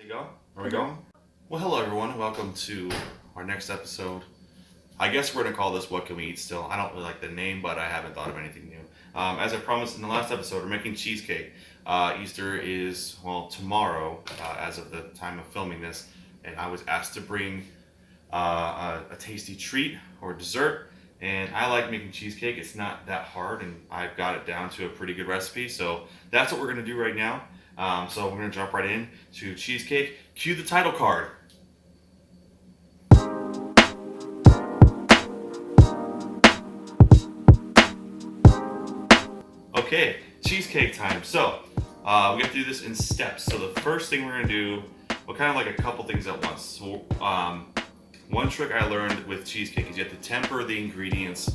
go? Are we going? Well, hello everyone. Welcome to our next episode. I guess we're gonna call this "What Can We Eat?" Still, I don't really like the name, but I haven't thought of anything new. As I promised in the last episode, we're making cheesecake. Easter is tomorrow, as of the time of filming this, and I was asked to bring a tasty treat or dessert. And I like making cheesecake. It's not that hard, and I've got it down to a pretty good recipe. So that's what we're gonna do right now. So we're gonna jump right in to cheesecake. Cue the title card. Okay, cheesecake time. So we have to do this in steps. So the first thing we're gonna do, well, kind of like a couple things at once. So one trick I learned with cheesecake is you have to temper the ingredients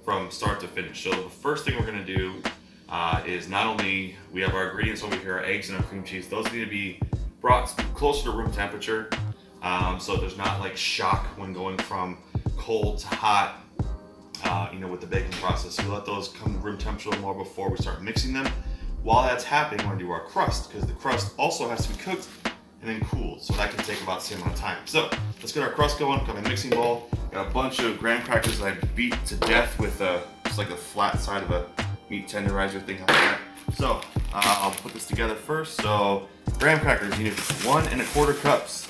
from start to finish. So the first thing we're gonna do is not only we have our ingredients over here, our eggs and our cream cheese. Those need to be brought closer to room temperature, so there's not like shock when going from cold to hot. With the baking process, so we let those come room temperature more before we start mixing them. While that's happening, we're gonna do our crust, because the crust also has to be cooked and then cooled, so that can take about the same amount of time. So let's get our crust going. Got my mixing bowl. Got a bunch of graham crackers that I beat to death with just like the flat side of a meat tenderizer thing like that. So I'll put this together first. So graham crackers, you need 1 1/4 cups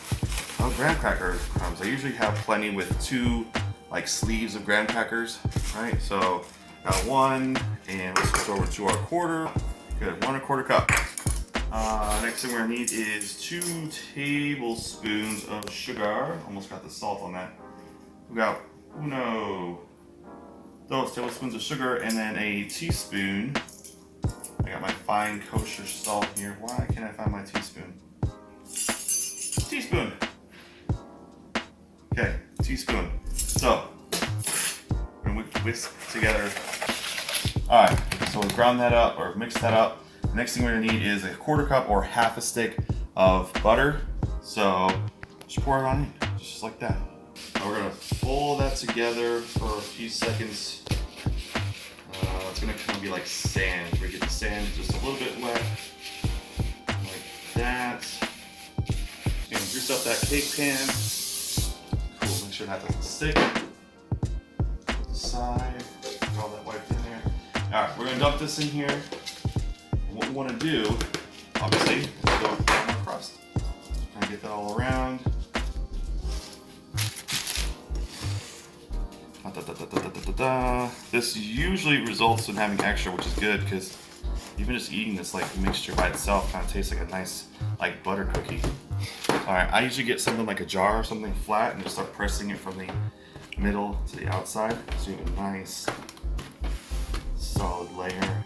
of graham cracker crumbs. I usually have plenty with 2 like sleeves of graham crackers, right? So got 1, and let's switch over to our quarter. Good, 1 1/4 cup. Next thing we're gonna need is 2 tablespoons of sugar. Almost got the salt on that. We got those tablespoons of sugar, and then a teaspoon. I got my fine kosher salt here. Why can't I find my teaspoon? Teaspoon. Okay, teaspoon. So we're gonna whisk together. All right, so we'll ground that up or mix that up. The next thing we're gonna need is a 1/4 cup or half a stick of butter. So just pour it on in, just like that. Now we're gonna fold that together for a few seconds. It's gonna kind of be like sand. We get the sand just a little bit wet, like that. Just gonna grease up that cake pan. Cool, make sure that doesn't stick. Put the side, get all that wiped in there. All right, we're gonna dump this in here. And what we wanna do, obviously, is go on our crust. Kind of get that all around. This usually results in having extra, which is good, because even just eating this like mixture by itself kind of tastes like a nice like butter cookie. All right, I usually get something like a jar or something flat and just start pressing it from the middle to the outside, so you have a nice solid layer.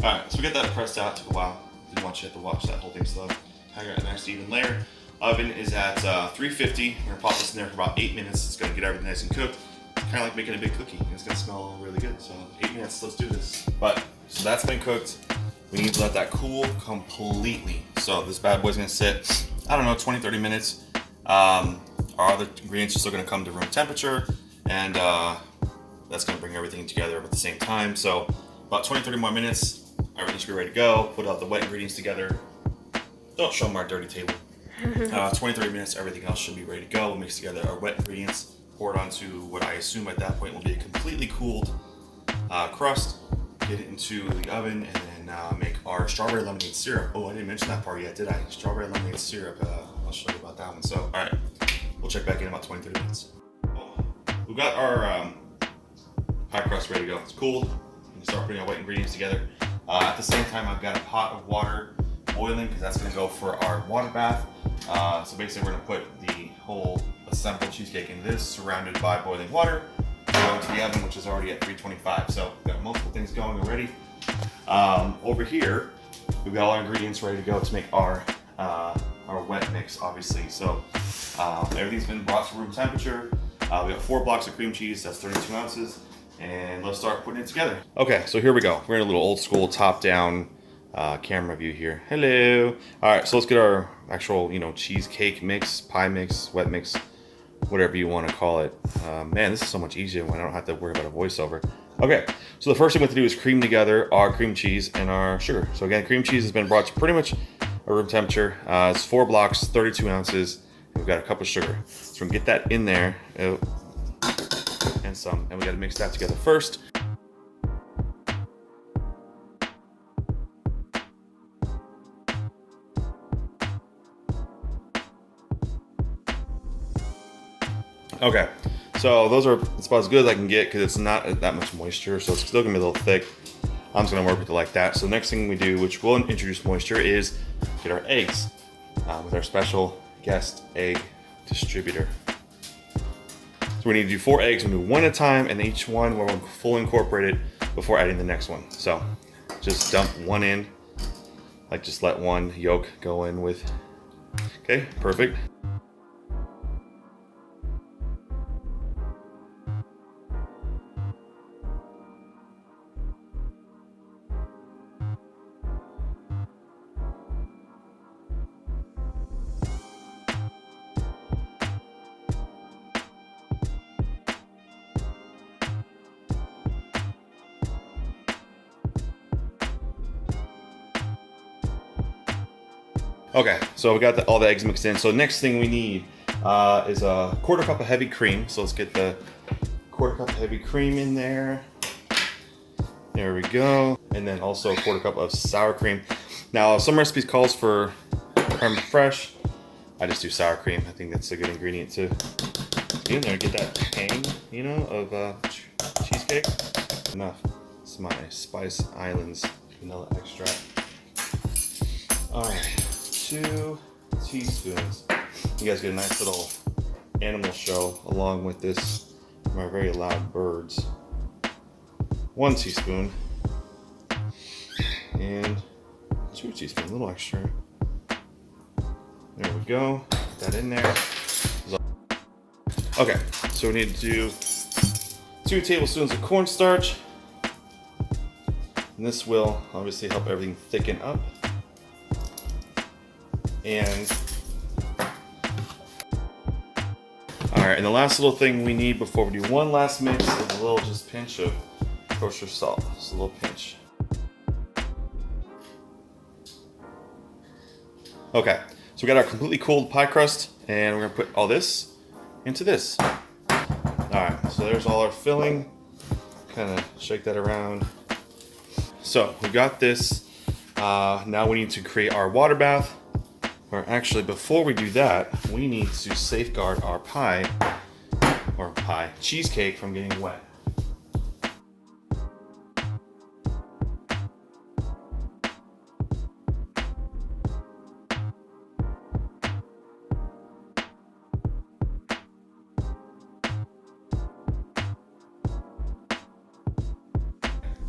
All right, so we got that pressed out. Took a while. Didn't want you to have to watch that whole thing slow. I got a nice even layer. Oven is at 350. We're gonna pop this in there for about 8 minutes. It's gonna get everything nice and cooked. Kind of like making a big cookie. It's gonna smell really good. So 8 minutes, let's do this. So that's been cooked. We need to let that cool completely. So this bad boy's gonna sit, I don't know, 20, 30 minutes. Our other ingredients are still gonna come to room temperature, and that's gonna bring everything together at the same time. So about 20, 30 more minutes, everything should be ready to go. Put all the wet ingredients together. Don't show them our dirty table. 20, 30 minutes, everything else should be ready to go. We'll mix together our wet ingredients. Pour it onto what I assume at that point will be a completely cooled crust. Get it into the oven, and then make our strawberry lemonade syrup. Oh, I didn't mention that part yet, did I? Strawberry lemonade syrup. I'll show you about that one. So, all right, we'll check back in about 20, 30 minutes. We've got our pie crust ready to go. It's cooled. We can start putting our wet ingredients together. At the same time, I've got a pot of water boiling, because that's going to go for our water bath. So basically, we're going to put the whole assembled cheesecake in this, surrounded by boiling water, going to the oven, which is already at 325. So we've got multiple things going already. Over here, we've got all our ingredients ready to go to make our wet mix, obviously. So everything's been brought to room temperature. We got 4 blocks of cream cheese, that's 32 ounces, and let's start putting it together. Okay, so here we go. We're in a little old school top-down camera view here. Hello. All right, so let's get our actual, cheesecake mix, pie mix, wet mix, whatever you want to call it. Man, this is so much easier when I don't have to worry about a voiceover. Okay, so the first thing we have to do is cream together our cream cheese and our sugar. So again, cream cheese has been brought to pretty much room temperature. It's 4 blocks, 32 ounces. And we've got a cup of sugar. So we're gonna get that in there, and some, and we gotta mix that together first. Okay, so those are about as good as I can get because it's not that much moisture, so it's still gonna be a little thick. I'm just gonna work with it like that. So the next thing we do, which will introduce moisture, is get our eggs with our special guest egg distributor. So we need to do 4 eggs. We'll do one at a time, and each one we'll fully incorporate it before adding the next one. So just dump one in, like just let one yolk go in with, okay, perfect. Okay, so we got all the eggs mixed in. So next thing we need is a 1/4 cup of heavy cream. So let's get the 1/4 cup of heavy cream in there. There we go. And then also a 1/4 cup of sour cream. Now, some recipes calls for creme fraiche. I just do sour cream. I think that's a good ingredient to get in there. Get that tang, you know, of cheesecake. Enough. It's my Spice Islands vanilla extract. All right. 2 teaspoons. You guys get a nice little animal show along with this, my very loud birds. 1 teaspoon. And 2 teaspoons, a little extra. There we go. Put that in there. Okay, so we need to do 2 tablespoons of cornstarch. And this will obviously help everything thicken up. And all right, and the last little thing we need before we do one last mix is a little just pinch of kosher salt. Just a little pinch. Okay, so we got our completely cooled pie crust, and we're gonna put all this into this. All right, so there's all our filling. Kind of shake that around. So we got this. Now we need to create our water bath. Or actually, before we do that, we need to safeguard our cheesecake from getting wet.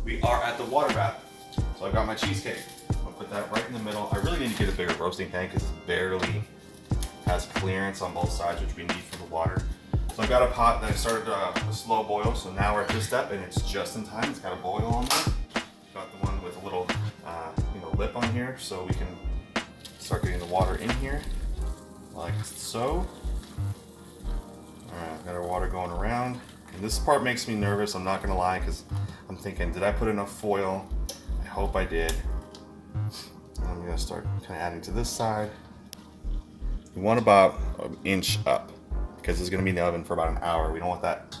We are at the water bath. So I've got my cheesecake. I'll put that right in the middle. I really need to get a bigger roasting pan because it barely has clearance on both sides, which we need for the water. So I've got a pot that I started a slow boil, so now we're at this step and it's just in time. It's got a boil on there. Got the one with a little lip on here so we can start getting the water in here, like so. Alright, got our water going around. And this part makes me nervous, I'm not gonna lie, because I'm thinking, did I put enough foil? I hope I did. I'm gonna start kind of adding to this side. You want about an inch up because it's gonna be in the oven for about an hour. We don't want that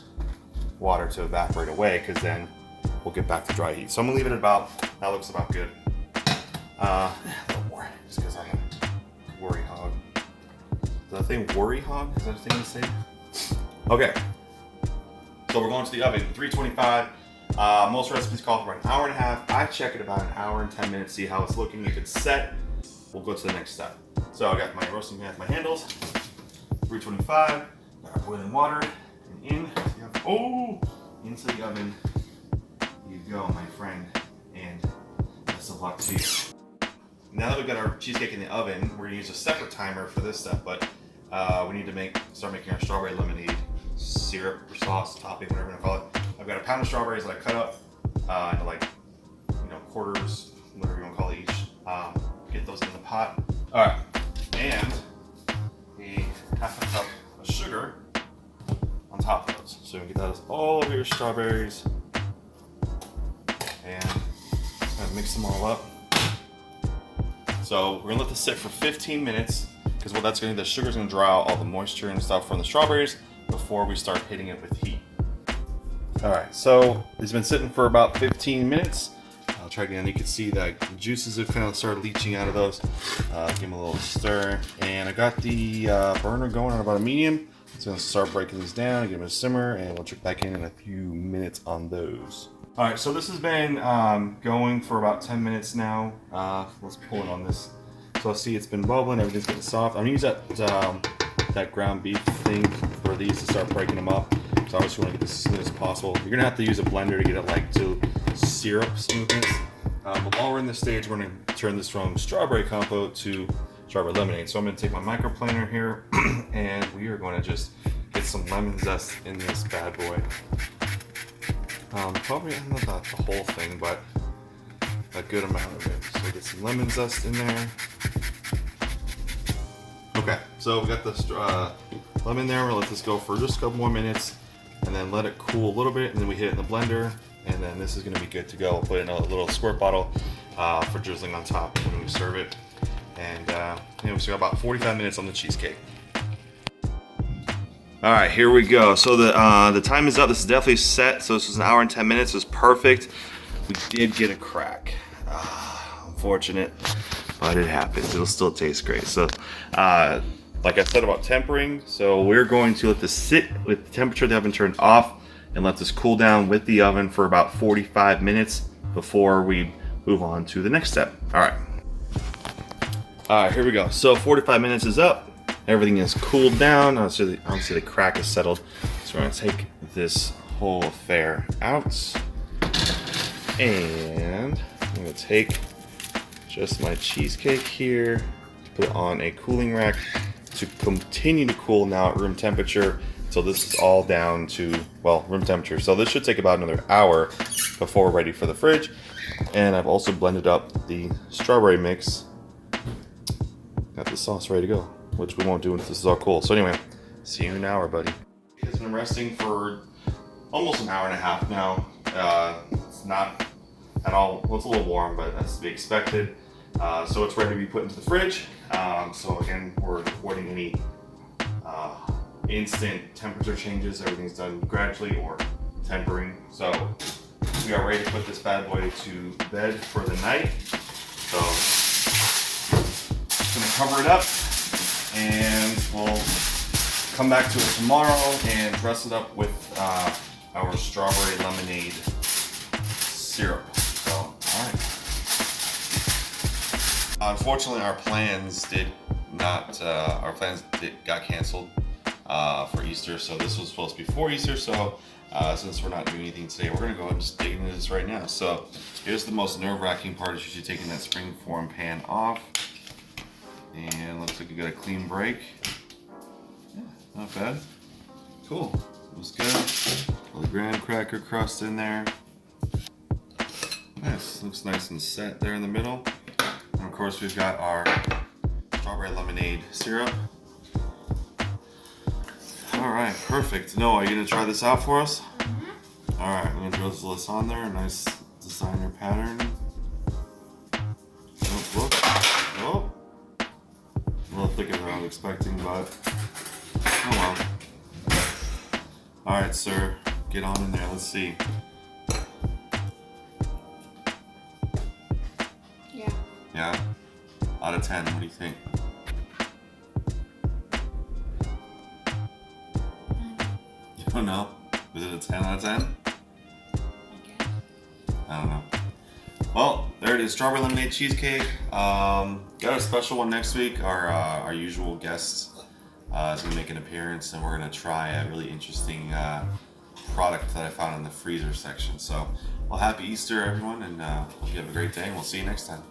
water to evaporate away because then we'll get back to dry heat. So I'm gonna leave it at about, that looks about good. A little more, just because I'm a worry hog. Is that a thing, worry hog? Is that a thing to say? Okay, so we're going to the oven, 325. Most recipes call for an hour and a half. I check it about an hour and 10 minutes, see how it's looking. If it's set, we'll go to the next step. So I got my roasting pan with my handles, 325, got our boiling water, and into the oven you go, my friend, and best of luck to you. Now that we've got our cheesecake in the oven, we're gonna use a separate timer for this step, but we need to start making our strawberry lemonade syrup or sauce, topping, whatever you want to call it. I've got a pound of strawberries that I cut up into like, quarters, whatever you want to call it each. Get those in the pot. All right, and a half a cup of sugar on top of those. So you can get those all over your strawberries and kind of mix them all up. So we're gonna let this sit for 15 minutes because what that's gonna do, the sugar's gonna draw out all the moisture and stuff from the strawberries before we start hitting it with heat. All right, so it's been sitting for about 15 minutes. I'll try again. You can see that the juices have kind of started leaching out of those. Give them a little stir. And I got the burner going on about a medium. It's gonna start breaking these down, give them a simmer, and we'll check back in a few minutes on those. All right, so this has been going for about 10 minutes now. Let's pull it on this. So see, it's been bubbling, everything's getting soft. I'm gonna use that ground beef thing for these to start breaking them up. So obviously you want to get this as smooth as possible. You're gonna have to use a blender to get it like to syrup smoothness. But while we're in this stage, we're gonna turn this from strawberry compote to strawberry lemonade. So I'm gonna take my microplaner here and we are gonna just get some lemon zest in this bad boy. Probably not the whole thing, but a good amount of it. So get some lemon zest in there. Okay, so we got the lemon there. We'll let this go for just a couple more minutes and then let it cool a little bit, and then we hit it in the blender, and then this is gonna be good to go. We'll put it in a little squirt bottle for drizzling on top when we serve it. And we still got about 45 minutes on the cheesecake. All right, here we go. So the time is up. This is definitely set. So this was an hour and 10 minutes. It was perfect. We did get a crack. Unfortunate, but it happens. It'll still taste great. So like I said about tempering, so we're going to let this sit with the temperature that have been turned off and let this cool down with the oven for about 45 minutes before we move on to the next step. All right, here we go. So 45 minutes is up. Everything is cooled down. Obviously the crack is settled. So we're gonna take this whole affair out. And I'm gonna take just my cheesecake here, put it on a cooling rack to continue to cool now at room temperature. So this is all down to, well, room temperature. So this should take about another hour before we're ready for the fridge. And I've also blended up the strawberry mix. Got the sauce ready to go, which we won't do until this is all cool. So anyway, see you in an hour, buddy. It's been resting for almost an hour and a half now. It's not at all, well, it's a little warm, but that's to be expected. So it's ready to be put into the fridge. So again, we're avoiding any instant temperature changes. Everything's done gradually or tempering. So we are ready to put this bad boy to bed for the night. So I'm gonna cover it up and we'll come back to it tomorrow and dress it up with our strawberry lemonade syrup. So, all right. Unfortunately, our plans got canceled for Easter. So this was supposed to be for Easter. So since we're not doing anything today, we're gonna go ahead and just dig into this right now. So here's the most nerve-wracking part: is usually taking that springform pan off. And looks like you got a clean break. Yeah, not bad. Cool. Looks good. The graham cracker crust in there. Nice. Looks nice and set there in the middle. And of course, we've got our strawberry lemonade syrup. All right, perfect. Noah, are you gonna try this out for us? Mm-hmm. All right, I'm gonna drizzle this on there. A nice designer pattern. Oh, look. Oh. A little thicker than I was expecting, but oh well. All right, sir, get on in there. Let's see. Yeah. Yeah? Out of 10, what do you think? 9. You don't know? Is it a 10 out of 10? I don't know. Well, there it is, strawberry lemonade cheesecake. Got a special one next week. Our usual guest is gonna make an appearance, and we're gonna try a really interesting product that I found in the freezer section. So, well, happy Easter, everyone, and hope you have a great day, and we'll see you next time.